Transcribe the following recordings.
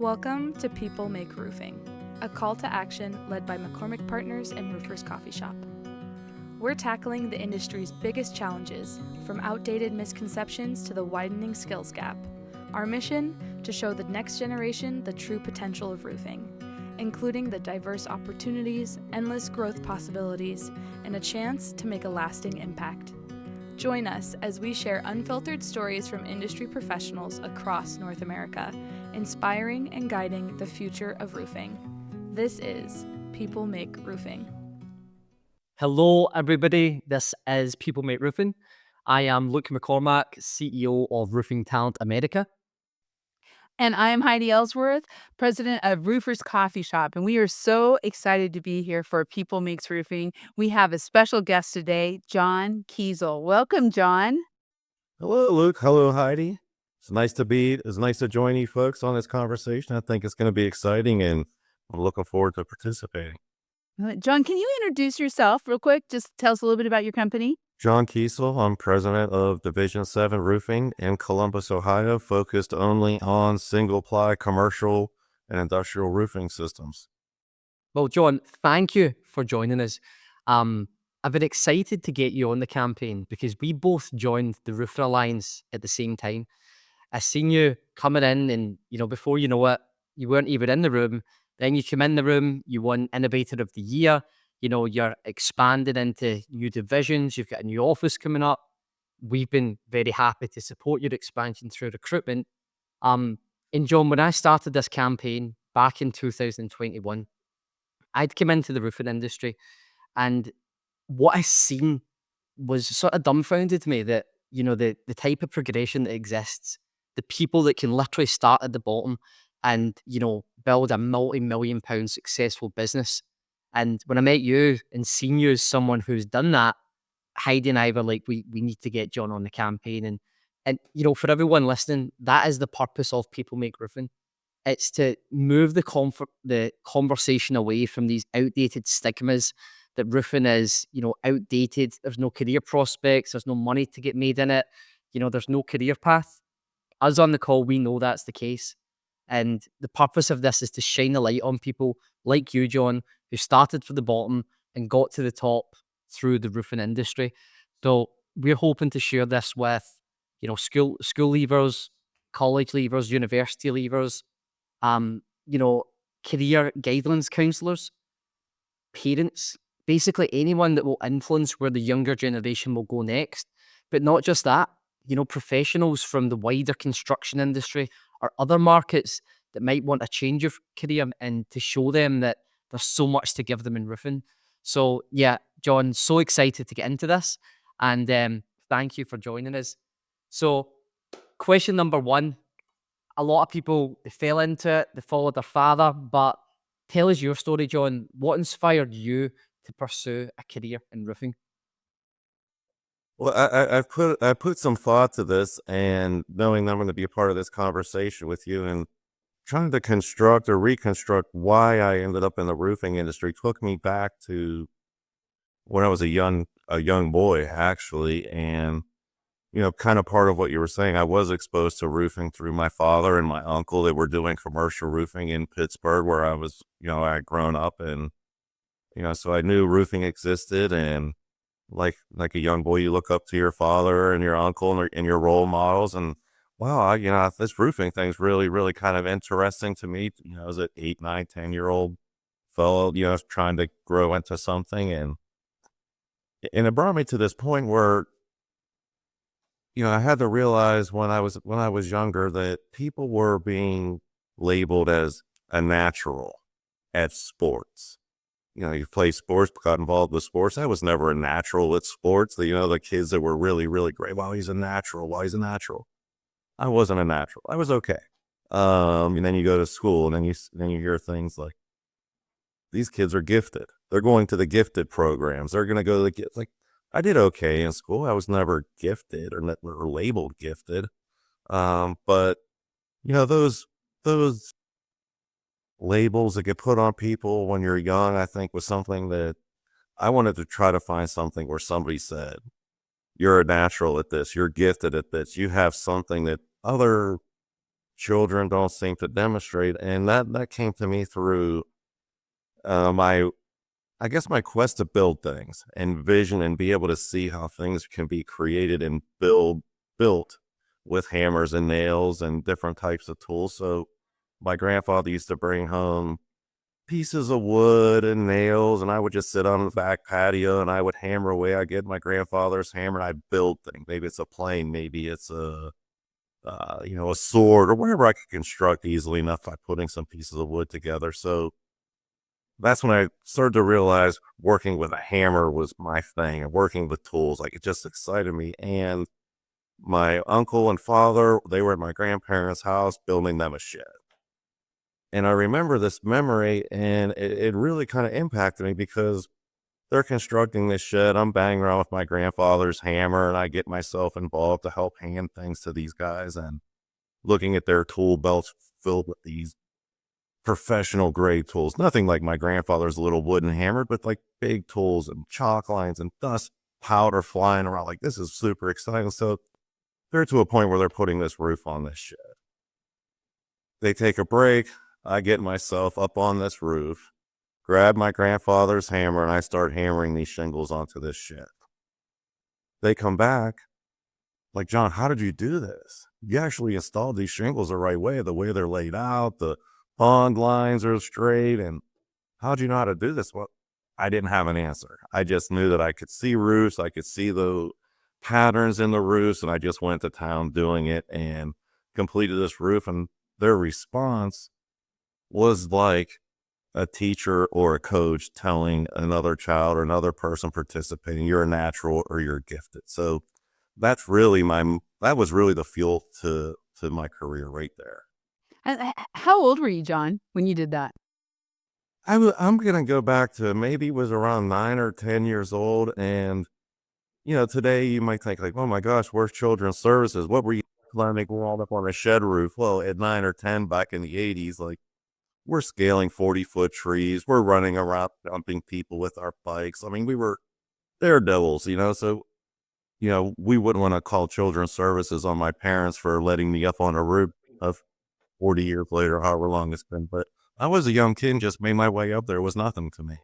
Welcome to People Make Roofing, a call to action led by McCormack Partners and RoofersCoffeeShop. We're tackling the industry's biggest challenges, from outdated misconceptions to the widening skills gap. Our mission? To show the next generation the true potential of roofing, including the diverse opportunities, endless growth possibilities, and a chance to make a lasting impact. Join us as we share unfiltered stories from industry professionals across North America, inspiring and guiding the future of roofing. This is People Make Roofing. Hello, everybody. This is People Make Roofing. I am Luke McCormack, CEO of Roofing Talent America. And I am Heidi Ellsworth, president of RoofersCoffeeShop. And we are so excited to be here for People Makes Roofing. We have a special guest today, John Kiesel. Welcome, John. Hello, Luke. Hello, Heidi. It's nice to join you folks on this conversation. I think it's going to be exciting, and I'm looking forward to participating. John, can you introduce yourself real quick? Just tell us a little bit about your company. John Kiesel. I'm president of Division 7 Roofing in Columbus, Ohio, focused only on single-ply commercial and industrial roofing systems. Well, John, thank you for joining us. I've been excited to get you on the campaign because we both joined the Roofer Alliance at the same time. I seen you coming in and, before you know it, you weren't even in the room. Then you come in the room, you won Innovator of the Year. You're expanded into new divisions. You've got a new office coming up. We've been very happy to support your expansion through recruitment. And John, when I started this campaign back in 2021, I'd come into the roofing industry, and what I seen was sort of dumbfounded me that, the type of progression that exists, the people that can literally start at the bottom and, build a multi-million pound successful business. And when I met you and seen you as someone who's done that, Heidi and I were like, we need to get John on the campaign. And for everyone listening, that is the purpose of People Make Roofing. It's to move the conversation away from these outdated stigmas that roofing is, outdated. There's no career prospects. There's no money to get made in it. There's no career path. Us on the call, we know that's the case. And the purpose of this is to shine a light on people like you, John, who started from the bottom and got to the top through the roofing industry. So we're hoping to share this with, school leavers, college leavers, university leavers, career guidelines counselors, parents, basically anyone that will influence where the younger generation will go next. But not just that, professionals from the wider construction industry or other markets that might want a change of career, and to show them that there's so much to give them in roofing. So yeah, John, so excited to get into this, and thank you for joining us. So question number one, a lot of people, they fell into it, they followed their father, but tell us your story, John. What inspired you to pursue a career in roofing? Well, I put some thought to this, and knowing that I'm going to be a part of this conversation with you, and trying to construct or reconstruct why I ended up in the roofing industry took me back to when I was a young boy, actually. And, kind of part of what you were saying, I was exposed to roofing through my father and my uncle that were doing commercial roofing in Pittsburgh, where I was, I had grown up, and, so I knew roofing existed. And like a young boy, you look up to your father and your uncle and your role models, and wow, this roofing thing's really, really kind of interesting to me. I was an 8, 9, 10-year-old fellow, trying to grow into something. And it brought me to this point where, I had to realize when I was younger that people were being labeled as a natural at sports. You play sports, got involved with sports. I was never a natural at sports. The kids that were really, really great. Wow, he's a natural. Wow, he's a natural. I wasn't a natural. I was okay. And then you go to school, and then you hear things like, these kids are gifted. They're going to the gifted programs. They're going to go to the like. I did okay in school. I was never gifted or labeled gifted. But those labels that get put on people when you're young, I think was something that I wanted to try to find something where somebody said, you're a natural at this, you're gifted at this, you have something that other children don't seem to demonstrate. And that came to me through my, I guess, my quest to build things and vision and be able to see how things can be created and built with hammers and nails and different types of tools. So my grandfather used to bring home pieces of wood and nails, and I would just sit on the back patio and I would hammer away. I get my grandfather's hammer and I'd build things. Maybe it's a plane, maybe it's a sword or whatever I could construct easily enough by putting some pieces of wood together. So that's when I started to realize working with a hammer was my thing, and working with tools, like, it just excited me. And my uncle and father, they were at my grandparents' house building them a shed. And I remember this memory, and it really kind of impacted me because they're constructing this shed. I'm banging around with my grandfather's hammer, and I get myself involved to help hand things to these guys and looking at their tool belts filled with these professional grade tools. Nothing like my grandfather's little wooden hammer, but like big tools and chalk lines and dust powder flying around. Like, this is super exciting. So they're to a point where they're putting this roof on this shed. They take a break. I get myself up on this roof, grab my grandfather's hammer, and I start hammering these shingles onto this shed. They come back, like, John, how did you do this? You actually installed these shingles the right way, the way they're laid out, the pond lines are straight, and how'd you know how to do this? Well, I didn't have an answer. I just knew that I could see roofs, I could see the patterns in the roofs, and I just went to town doing it and completed this roof. And their response was like a teacher or a coach telling another child or another person participating, you're a natural or you're gifted. So that was really the fuel to my career right there. And how old were you, John, when you did that? I'm going to go back to maybe it was around 9 or 10 years old. And, today you might think like, oh my gosh, where's children's services? What were you learning growing up on a shed roof? Well, at 9 or 10 back in the 80s, like, we're scaling 40-foot trees. We're running around dumping people with our bikes. I mean, we were daredevils, so, we wouldn't want to call children's services on my parents for letting me up on a roof of 40 years later, however long it's been. But I was a young kid and just made my way up there. It was nothing to me.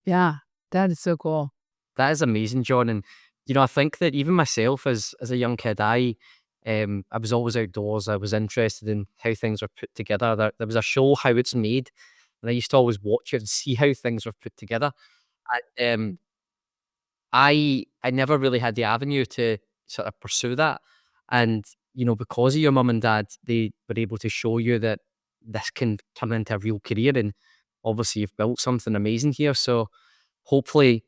Yeah, that is so cool. That is amazing, John. And, I think that even myself as a young kid, I was always outdoors. I was interested in how things were put together. There was a show, How It's Made, and I used to always watch it and see how things were put together. And, I never really had the avenue to sort of pursue that. And, because of your mum and dad, they were able to show you that this can turn into a real career. And obviously you've built something amazing here. So hopefully,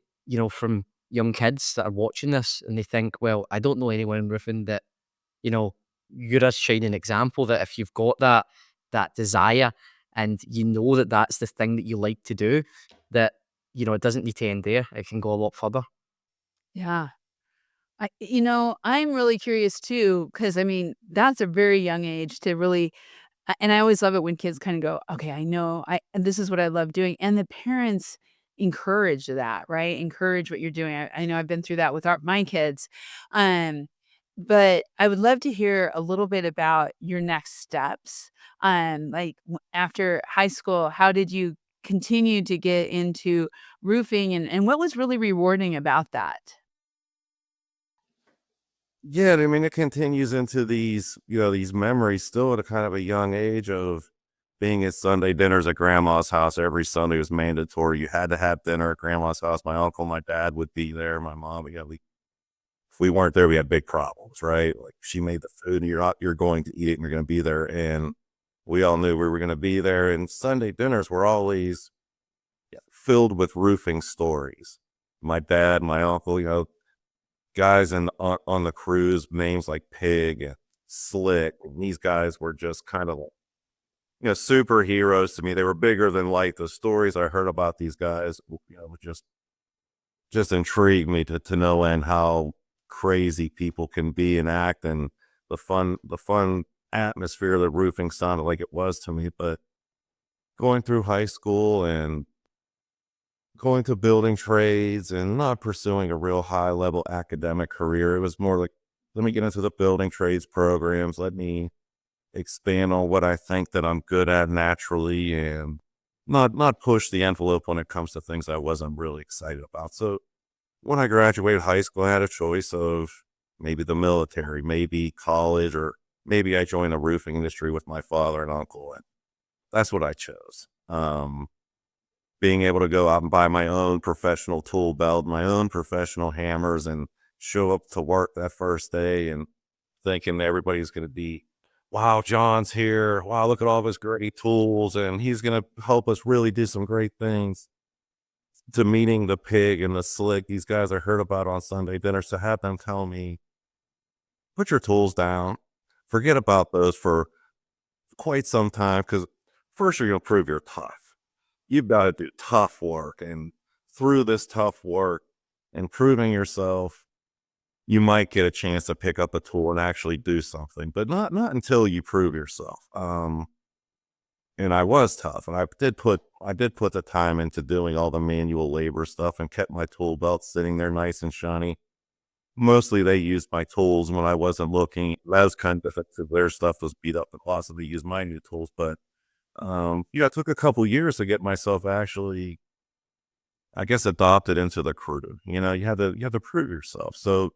from young kids that are watching this and they think, well, I don't know anyone in roofing, that, you're a shining example that if you've got that desire and that that's the thing that you like to do, that, it doesn't need to end there. It can go a lot further. Yeah. I'm really curious too, because I mean, that's a very young age to really, and I always love it when kids kind of go, okay, I know, and this is what I love doing. And the parents encourage that, right? Encourage what you're doing. I know I've been through that with my kids. But I would love to hear a little bit about your next steps. Like after high school, how did you continue to get into roofing, and what was really rewarding about that? Yeah, I mean, it continues into these memories still at a kind of a young age of being at Sunday dinners at grandma's house. Every Sunday was mandatory. You had to have dinner at grandma's house. My uncle, my dad would be there. My mom, if we weren't there, we had big problems, right? Like, she made the food and you're going to eat it and you're going to be there. And we all knew we were going to be there. And Sunday dinners were always filled with roofing stories. My dad, my uncle, guys on the cruise, names like Pig and Slick. And these guys were just kind of like, superheroes to me. They were bigger than life. The stories I heard about these guys, would just intrigued me to no end how crazy people can be and act, and the fun atmosphere that roofing sounded like it was to me. But going through high school and going to building trades and not pursuing a real high level academic career, it was more like, let me get into the building trades programs. Let me expand on what I think that I'm good at naturally, and not push the envelope when it comes to things I wasn't really excited about. So when I graduated high school, I had a choice of maybe the military, maybe college, or maybe I joined the roofing industry with my father and uncle, and that's what I chose. Being able to go out and buy my own professional tool belt, my own professional hammers, and show up to work that first day and thinking everybody's going to be, wow, John's here. Wow, look at all of his great tools, and he's going to help us really do some great things. To meeting the pig and the slick, these guys I heard about on Sunday dinners, to have them tell me, put your tools down, forget about those for quite some time, because first you're going to prove you're tough. You've got to do tough work, and through this tough work and proving yourself, you might get a chance to pick up a tool and actually do something, but not until you prove yourself. And I was tough, and I did put the time into doing all the manual labor stuff and kept my tool belt sitting there nice and shiny. Mostly they used my tools when I wasn't looking. That was kind of effective. Their stuff was beat up and lost, so they used my new tools. But it took a couple years to get myself actually, I guess, adopted into the crew. You have to prove yourself. So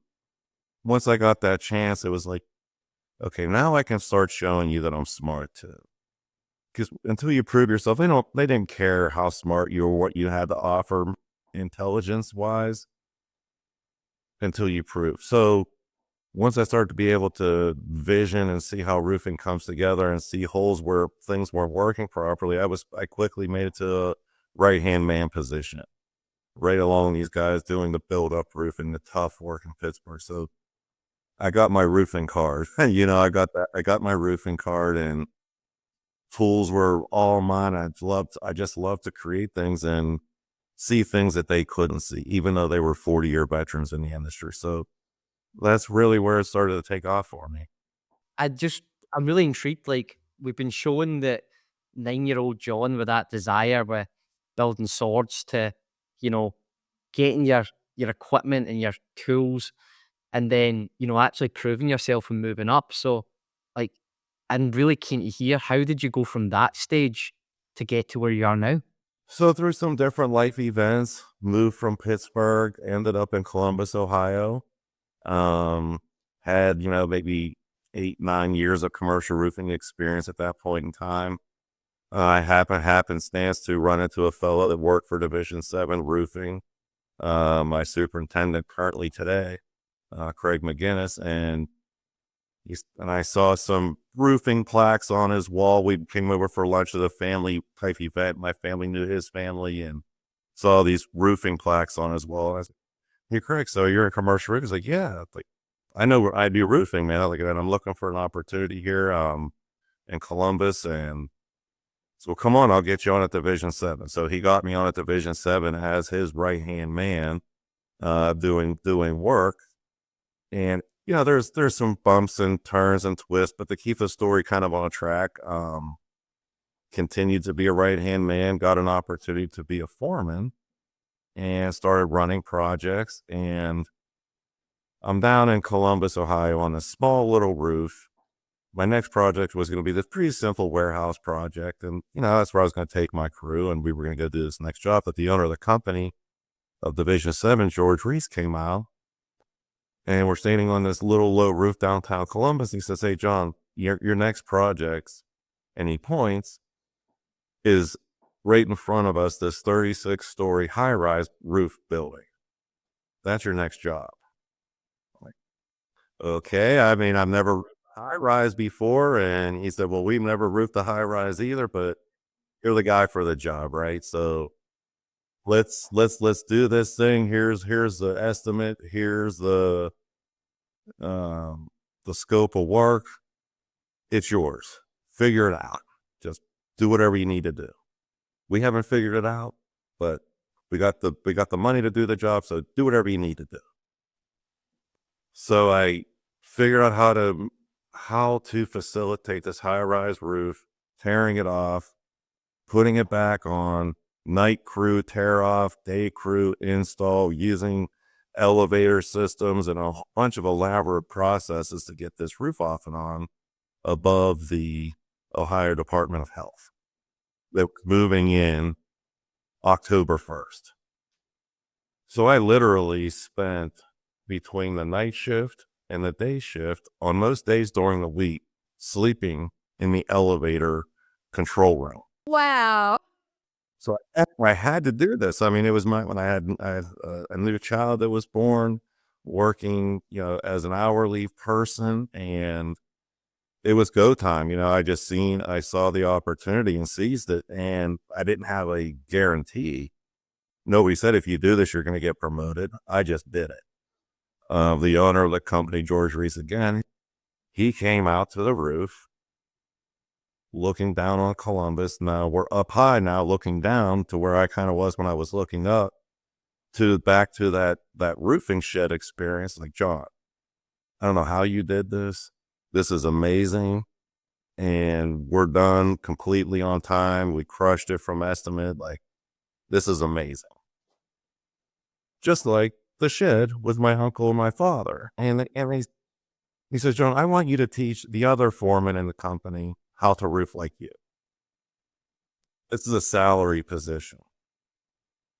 once I got that chance, it was like, okay, now I can start showing you that I'm smart too. Because until you prove yourself, they didn't care how smart you were, what you had to offer intelligence wise, until you prove. So once I started to be able to vision and see how roofing comes together and see holes where things weren't working properly, I quickly made it to a right-hand man position, right along these guys doing the build-up roofing, the tough work in Pittsburgh. So I got my roofing card. I got my roofing card, and tools were all mine. I just loved to create things and see things that they couldn't see, even though they were 40-year veterans in the industry. So that's really where it started to take off for me. I'm really intrigued. Like, we've been showing that 9-year-old John with that desire with building swords to, getting your equipment and your tools, and then, actually proving yourself and moving up. So, like, I'm really keen to hear, how did you go from that stage to get to where you are now? So through some different life events, moved from Pittsburgh, ended up in Columbus, Ohio. Had, maybe 8-9 years of commercial roofing experience at that point in time. I happenstance to run into a fellow that worked for Division 7 Roofing, my superintendent currently today, Craig McGinnis, and I saw some roofing plaques on his wall. We came over for lunch at a family type event. My family knew his family, and saw these roofing plaques on his wall. I said, "Hey, Craig, so you're a commercial roofer?" He's like, "Yeah." Like, I know where I do roofing, man. I'm looking for an opportunity here, in Columbus, and so come on, I'll get you on at Division 7. So he got me on at Division 7 as his right hand man, doing work. And there's some bumps and turns and twists, but to keep the story kind of on track, continued to be a right hand man, got an opportunity to be a foreman, and started running projects. And I'm down in Columbus, Ohio on a small little roof. My next project was going to be this pretty simple warehouse project. And, that's where I was going to take my crew, and we were going to go do this next job. But the owner of the company of Division 7, George Reese, came out, and we're standing on this little low roof downtown Columbus. He says, "Hey, John, your next projects," and he points, "is right in front of us, this 36-story high-rise roof building. That's your next job." I'm like, okay. I mean, I've never roofed a high-rise before. And he said, "Well, we've never roofed a high-rise either, but you're the guy for the job, right? So let's do this thing. Here's the estimate. Here's the scope of work. It's yours. Figure it out. Just do whatever you need to do. We haven't figured it out, but we got the money to do the job. So do whatever you need to do." So I figured out how to facilitate this high-rise roof, tearing it off, putting it back on, night crew tear off, day crew install, using elevator systems and a bunch of elaborate processes to get this roof off and on. above the Ohio Department of Health. They were moving in October 1st. So I literally spent between the night shift and the day shift on most days during the week sleeping in the elevator control room. Wow. So I had to do this. I mean, it was when I had a new child that was born, working, as an hourly person, and it was go time. I saw the opportunity and seized it, and I didn't have a guarantee. Nobody said, if you do this, you're going to get promoted. I just did it. The owner of the company, George Reese, again, he came out to the roof looking down on Columbus. Now we're up high now, looking down to where I kind of was when I was looking up, back to that roofing shed experience. Like, John, I don't know how you did this. This is amazing. And we're done completely on time. We crushed it from estimate. Like, this is amazing. Just like the shed with my uncle and my father. And he says, John, I want you to teach the other foreman in the company how to roof like you. This is a salary position.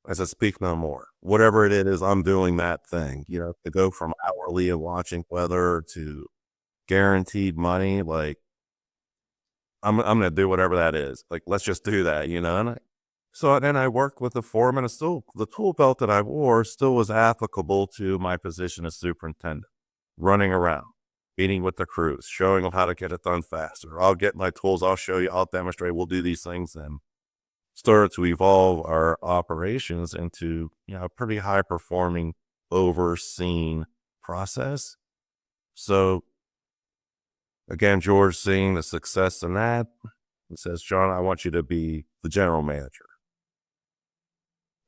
I said, speak no more. Whatever it is, I'm doing that thing. To go from hourly and watching weather to guaranteed money. Like, I'm going to do whatever that is. Like, let's just do that, So then I worked with the foreman, and still the tool belt that I wore still was applicable to my position as superintendent, running around, meeting with the crews, showing them how to get it done faster. I'll get my tools. I'll show you. I'll demonstrate. We'll do these things, and start to evolve our operations into, a pretty high performing, overseen process. So again, George, seeing the success in that, he says, John, I want you to be the general manager.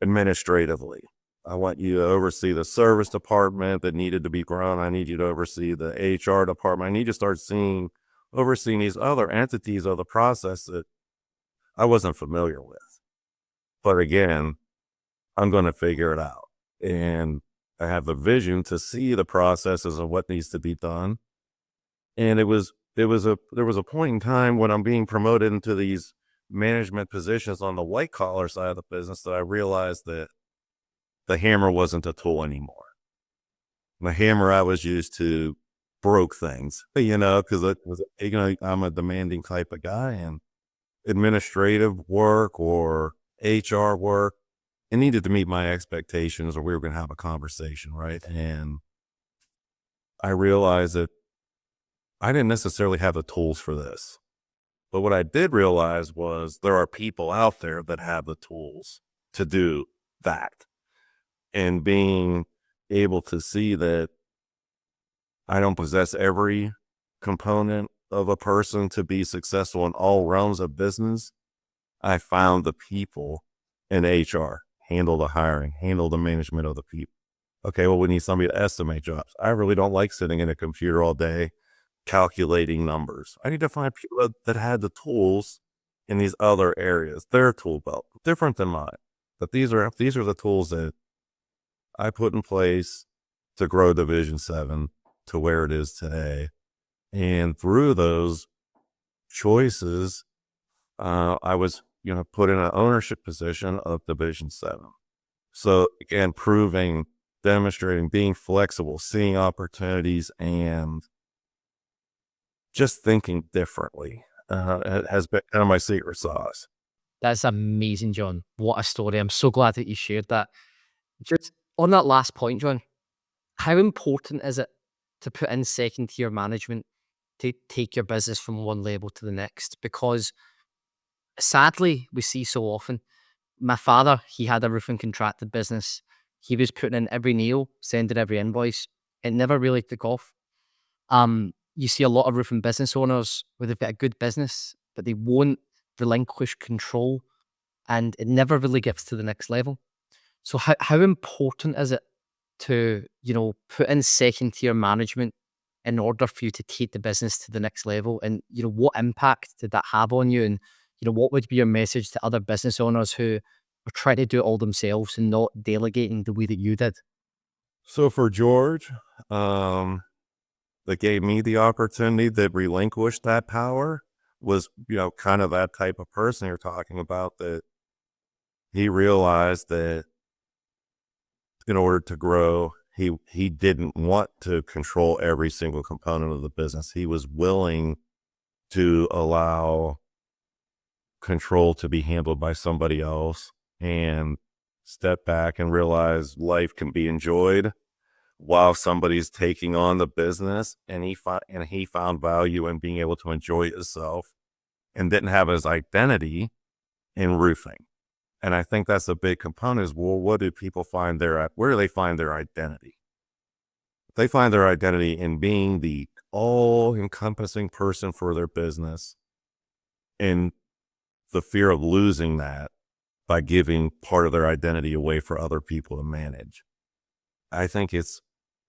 Administratively, I want you to oversee the service department that needed to be grown. I need you to oversee the HR department. I need you to start overseeing these other entities of the process that I wasn't familiar with. But again, I'm going to figure it out. And I have the vision to see the processes of what needs to be done. And there was a point in time when I'm being promoted into these management positions on the white collar side of the business that I realized that the hammer wasn't a tool anymore. The hammer I was used to broke things, because I'm a demanding type of guy, and administrative work or HR work, it needed to meet my expectations or we were going to have a conversation, right? And I realized that I didn't necessarily have the tools for this. But what I did realize was there are people out there that have the tools to do that. And being able to see that I don't possess every component of a person to be successful in all realms of business, I found the people in HR, handle the hiring, handle the management of the people. Okay, well, we need somebody to estimate jobs. I really don't like sitting in a computer all day calculating numbers. I need to find people that had the tools in these other areas, their tool belt, different than mine. But these are the tools that I put in place to grow Division 7 to where it is today. And through those choices, I was, put in an ownership position of Division 7. So again, demonstrating, being flexible, seeing opportunities, and just thinking differently has been kind of my secret sauce. That's amazing, John. What a story. I'm so glad that you shared that. Just on that last point, John, how important is it to put in second tier management to take your business from one level to the next? Because sadly, we see so often, my father, he had a roofing contracted business. He was putting in every nail, sending every invoice. It never really took off. You see a lot of roofing business owners where they've got a good business, but they won't relinquish control, and it never really gets to the next level. So how important is it to, put in second tier management in order for you to take the business to the next level? And, what impact did that have on you? And, what would be your message to other business owners who are trying to do it all themselves and not delegating the way that you did? So for George, that gave me the opportunity that relinquished that power was, kind of that type of person you're talking about, that he realized that in order to grow, he didn't want to control every single component of the business. He was willing to allow control to be handled by somebody else and step back and realize life can be enjoyed while somebody's taking on the business. And he found value in being able to enjoy himself and didn't have his identity in roofing. And I think that's a big component is, well, where do they find their identity? They find their identity in being the all-encompassing person for their business, and the fear of losing that by giving part of their identity away for other people to manage. I think it's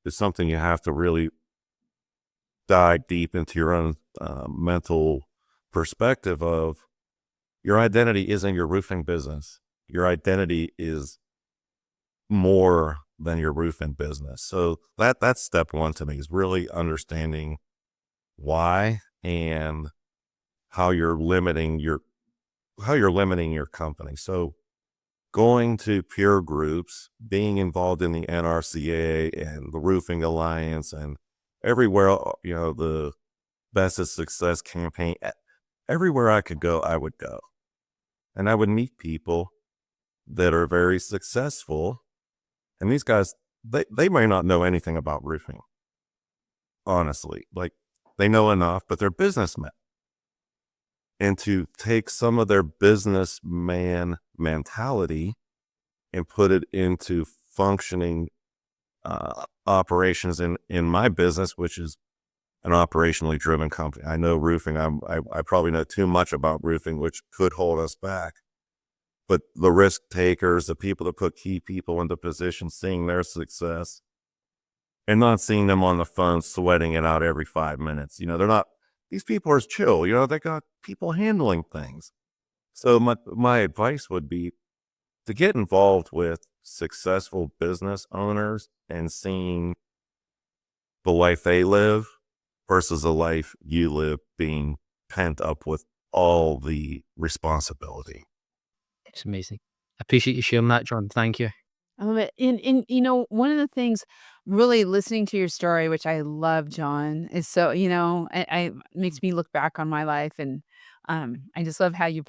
something you have to really dive deep into your own mental perspective of. Your identity isn't your roofing business. Your identity is more than your roofing business. So that's step one to me, is really understanding why and how you're limiting your company. So going to peer groups, being involved in the NRCA and the Roofing Alliance and everywhere, the Best of Success campaign, everywhere I could go, I would go. And I would meet people that are very successful. And these guys, they may not know anything about roofing, honestly. Like, they know enough, but they're businessmen. And to take some of their businessman mentality and put it into functioning operations in my business, which is an operationally driven company. I know roofing. I probably know too much about roofing, which could hold us back. But the risk takers, the people that put key people into positions, seeing their success and not seeing them on the phone sweating it out every 5 minutes. These people are chill. They got people handling things. So my advice would be to get involved with successful business owners and seeing the life they live versus the life you live, being pent up with all the responsibility. It's amazing. I appreciate you sharing that, John. Thank you. I love it. And one of the things really listening to your story, which I love, John, is so, I makes me look back on my life. And I just love how you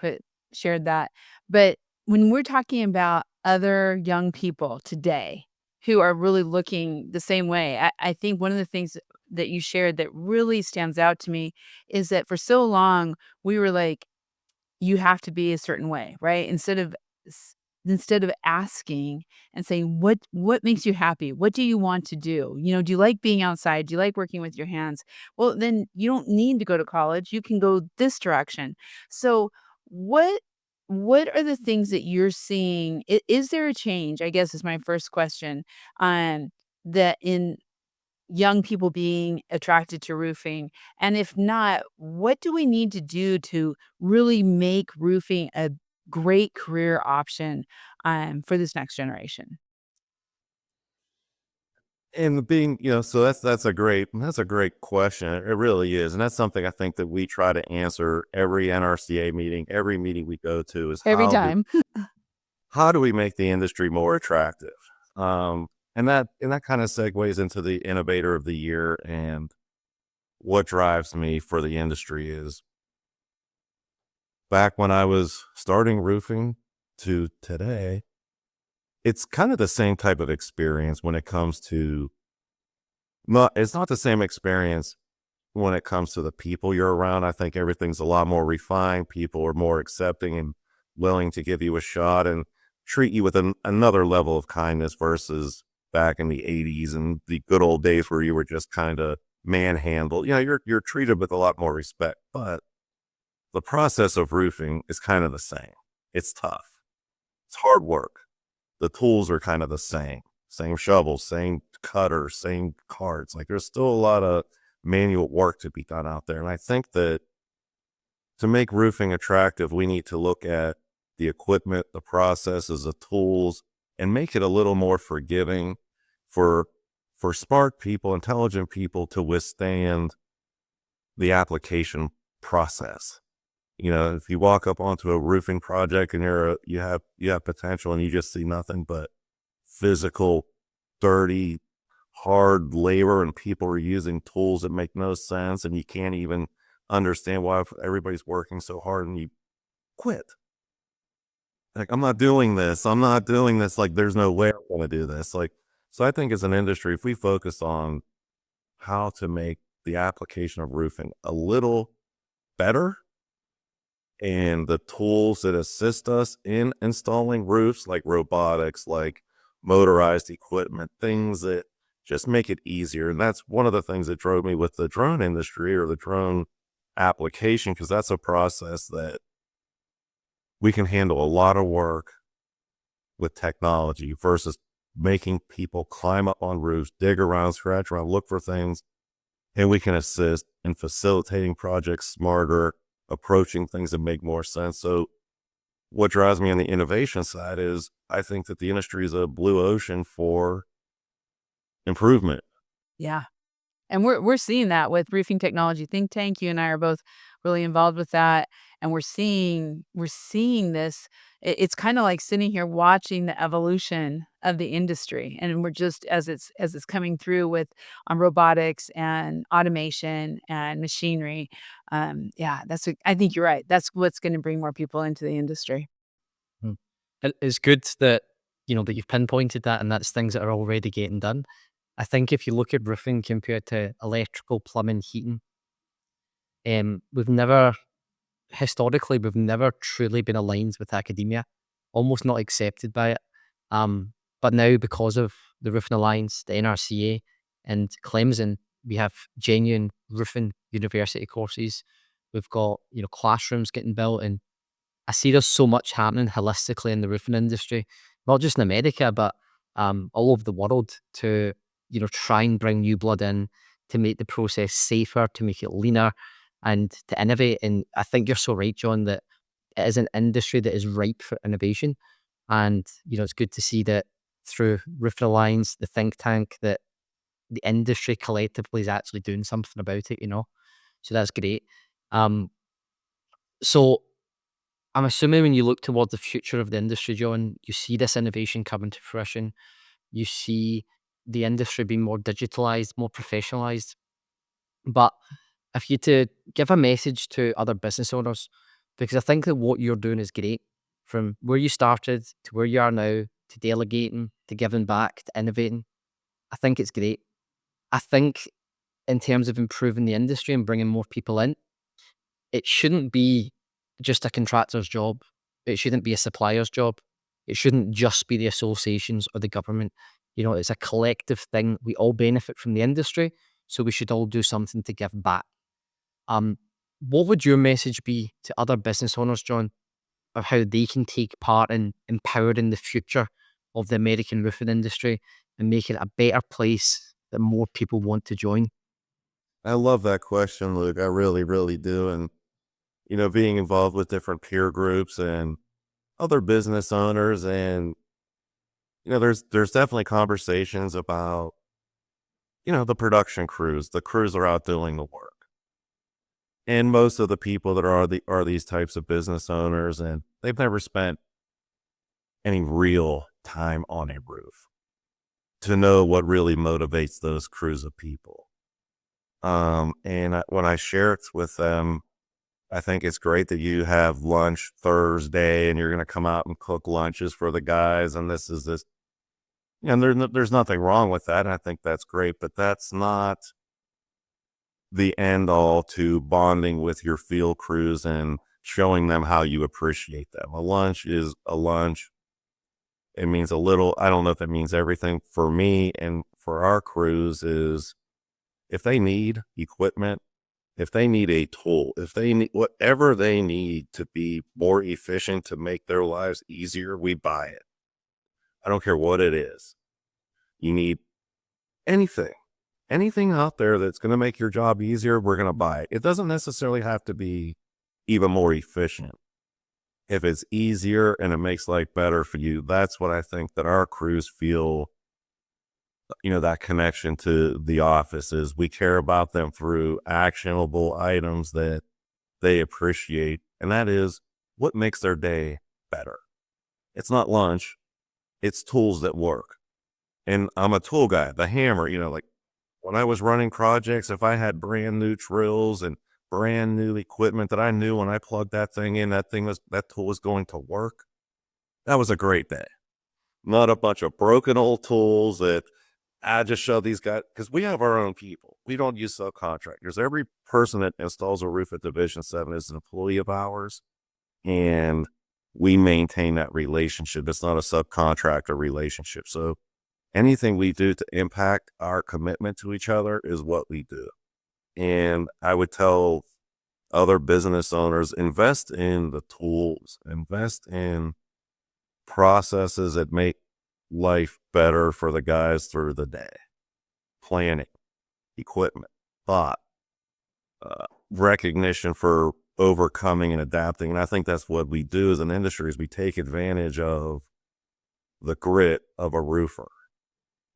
shared that. But when we're talking about other young people today who are really looking the same way, I think one of the things that you shared that really stands out to me is that for so long we were like, you have to be a certain way, right? Instead of asking and saying, what makes you happy? What do you want to do? Do you like being outside? Do you like working with your hands? Well, then you don't need to go to college. You can go this direction. So what are the things that you're seeing? Is there a change? I guess is my first question. That in young people being attracted to roofing? And if not, what do we need to do to really make roofing a great career option for this next generation? And being, so that's a great question. It really is. And that's something I think that we try to answer every NRCA meeting, every meeting we go to, is Every time. how do we make the industry more attractive? And that kind of segues into the Innovator of the Year. And what drives me for the industry is, back when I was starting roofing to today, it's kind of the same type of experience when it comes to, it's not the same experience when it comes to the people you're around. I think everything's a lot more refined. People are more accepting and willing to give you a shot and treat you with another level of kindness versus back in the 80s and the good old days where you were just kind of manhandled. You're treated with a lot more respect, but the process of roofing is kind of the same. It's tough. It's hard work. The tools are kind of the same shovels, same cutters, same carts. Like, there's still a lot of manual work to be done out there. And I think that to make roofing attractive, we need to look at the equipment, the processes, the tools, and make it a little more forgiving for for smart people, intelligent people to withstand the application process. If you walk up onto a roofing project and you have potential and you just see nothing but physical, dirty, hard labor, and people are using tools that make no sense, and you can't even understand why everybody's working so hard, and you quit. Like, I'm not doing this. Like, there's no way I'm going to do this. Like, so I think as an industry, if we focus on how to make the application of roofing a little better, and the tools that assist us in installing roofs, like robotics, like motorized equipment, things that just make it easier. And that's one of the things that drove me with the drone industry or the drone application, because that's a process that we can handle a lot of work with technology versus making people climb up on roofs, dig around, scratch around, look for things. And we can assist in facilitating projects smarter, approaching things that make more sense. So what drives me on the innovation side is I think that the industry is a blue ocean for improvement. Yeah. And we're seeing that with Roofing Technology Think Tank. You and I are both really involved with that, and we're seeing this. It's kind of like sitting here watching the evolution of the industry, and we're just as it's coming through with robotics and automation and machinery. Yeah, I think you're right. That's what's going to bring more people into the industry. Mm. It's good that that you've pinpointed that, and that's things that are already getting done. I think if you look at roofing compared to electrical, plumbing, heating, we've never truly been aligned with academia, almost not accepted by it. But now, because of the Roofing Alliance, the NRCA, and Clemson, we have genuine roofing university courses. We've got classrooms getting built, and I see there's so much happening holistically in the roofing industry, not just in America, but all over the world to try and bring new blood in, to make the process safer, to make it leaner, and to innovate. And I think you're so right, John, that it is an industry that is ripe for innovation. And it's good to see that through Roofing Alliance, the think tank, that the industry collectively is actually doing something about it. So that's great. So I'm assuming when you look toward the future of the industry, John, you see this innovation coming to fruition. You see the industry being more digitalized, more professionalized. But if you to give a message to other business owners, because I think that what you're doing is great, from where you started to where you are now, to delegating, to giving back, to innovating. I think it's great. I think in terms of improving the industry and bringing more people in, it shouldn't be just a contractor's job. It shouldn't be a supplier's job. It shouldn't just be the associations or the government. It's a collective thing. We all benefit from the industry, so we should all do something to give back. What would your message be to other business owners, John, of how they can take part in empowering the future of the American roofing industry and make it a better place that more people want to join? I love that question, Luke. I really, really do. And, being involved with different peer groups and other business owners, and, there's definitely conversations about, the production crews. The crews are out doing the work. And most of the people that are these types of business owners, and they've never spent any real time on a roof to know what really motivates those crews of people. When I share it with them, I think it's great that you have lunch Thursday and you're going to come out and cook lunches for the guys. And this. And there's nothing wrong with that. And I think that's great, but that's not the end all to bonding with your field crews and showing them how you appreciate them. A lunch is a lunch. It means a little. I don't know if it means everything. For me and for our crews is, if they need equipment, if they need a tool, if they need whatever they need to be more efficient, to make their lives easier, we buy it. I don't care what it is. You need anything out there that's going to make your job easier, we're going to buy it. It doesn't necessarily have to be even more efficient. If it's easier and it makes life better for you, that's what I think that our crews feel that connection to the office is we care about them through actionable items that they appreciate. And that is what makes their day better. It's not lunch. It's tools that work. And I'm a tool guy, the hammer, like when I was running projects, if I had brand new drills and brand new equipment that I knew when I plugged that thing in, that tool was going to work. That was a great day. Not a bunch of broken old tools that I just show these guys, because we have our own people. We don't use subcontractors. Every person that installs a roof at Division 7 is an employee of ours, and we maintain that relationship. It's not a subcontractor relationship. So anything we do to impact our commitment to each other is what we do. And I would tell other business owners, invest in the tools, invest in processes that make life better for the guys through the day. Planning, equipment, thought, recognition for overcoming and adapting. And I think that's what we do as an industry, is we take advantage of the grit of a roofer.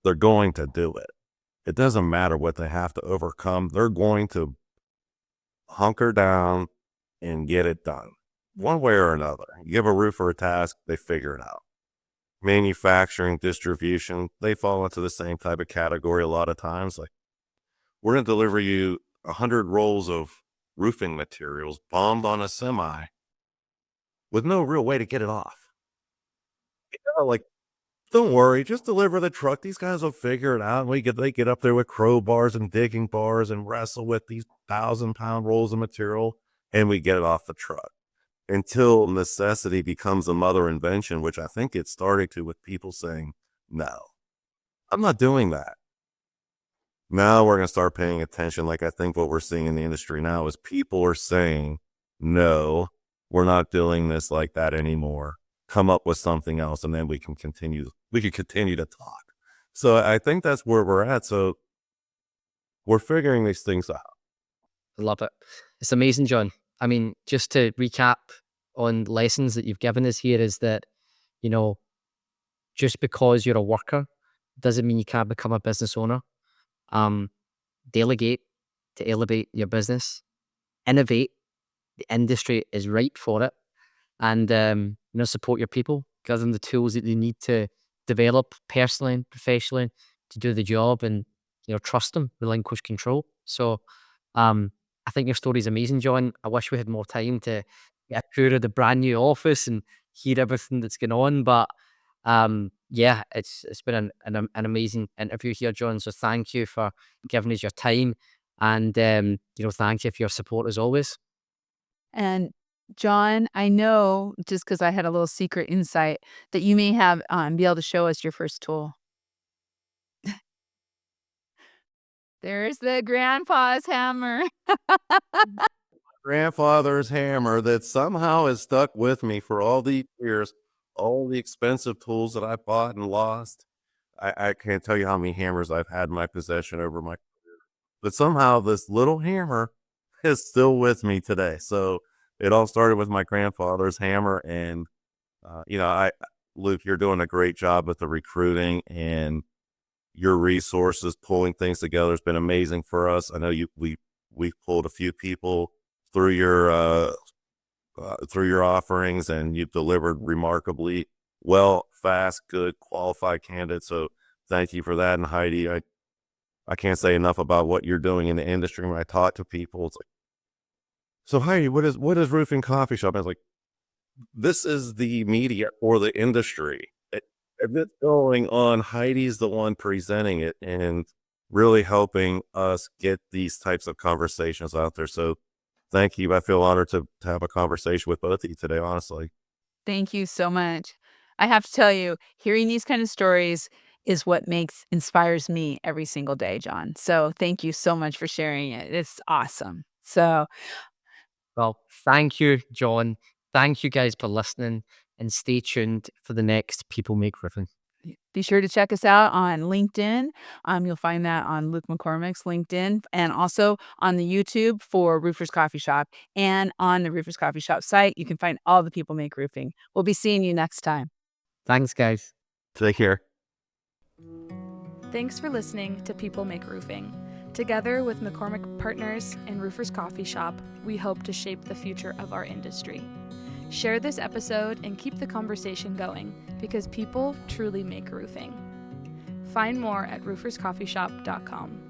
They're going to do it. It doesn't matter what they have to overcome. They're going to hunker down and get it done one way or another. You give a roofer a task, they figure it out. Manufacturing, distribution, they fall into the same type of category a lot of times. Like, we're going to deliver you 100 rolls of roofing materials bombed on a semi with no real way to get it off. Like, don't worry, just deliver the truck. These guys will figure it out. And they get up there with crowbars and digging bars and wrestle with these 1,000-pound rolls of material, and we get it off the truck. Until necessity becomes a mother invention, which I think it's starting to, with people saying, no, I'm not doing that. Now we're going to start paying attention. Like, I think what we're seeing in the industry now is people are saying, no, we're not doing this like that anymore. Come up with something else, and then we can continue to talk. So I think that's where we're at. So we're figuring these things out. I love it. It's amazing, John. I mean, just to recap on lessons that you've given us here is that, just because you're a worker doesn't mean you can't become a business owner. Delegate to elevate your business. Innovate. The industry is ripe for it. And, support your people. Give them the tools that they need to develop personally and professionally to do the job, and, trust them, relinquish control. So, I think your story is amazing, John. I wish we had more time to get a tour of the brand new office and hear everything that's going on. But yeah, it's been an amazing interview here, John. So thank you for giving us your time, and thank you for your support as always. And John, I know, just because I had a little secret insight, that you may have be able to show us your first tool. There's the grandpa's hammer. Grandfather's hammer that somehow has stuck with me for all these years. All the expensive tools that I bought and lost. I can't tell you how many hammers I've had in my possession over my career. But somehow this little hammer is still with me today. So it all started with my grandfather's hammer. And, Luke, you're doing a great job with the recruiting, and your resources, pulling things together, has been amazing for us. I know we've pulled a few people through your offerings, and you've delivered remarkably well, fast, good, qualified candidates. So thank you for that. And Heidi, I can't say enough about what you're doing in the industry. When I talk to people, it's like, so Heidi, what is Roofing Coffee Shop? I was like, this is the media or the industry. If it's going on, Heidi's the one presenting it and really helping us get these types of conversations out there. So thank you. I feel honored to have a conversation with both of you today, honestly. Thank you so much. I have to tell you, hearing these kind of stories is what inspires me every single day, John. So thank you so much for sharing it. It's awesome. So, Well, thank you, John. Thank you guys for listening, and stay tuned for the next People Make Roofing. be sure to check us out on LinkedIn. You'll find that on Luke McCormack's LinkedIn, and also on the YouTube for Roofers Coffee Shop, and on the Roofers Coffee Shop site. You can find all the People Make Roofing. We'll be seeing you next time. Thanks, guys. Take care. Thanks for listening to People Make Roofing. Together with McCormack Partners and Roofers Coffee Shop, we hope to shape the future of our industry. Share this episode and keep the conversation going, because people truly make roofing. Find more at rooferscoffeeshop.com.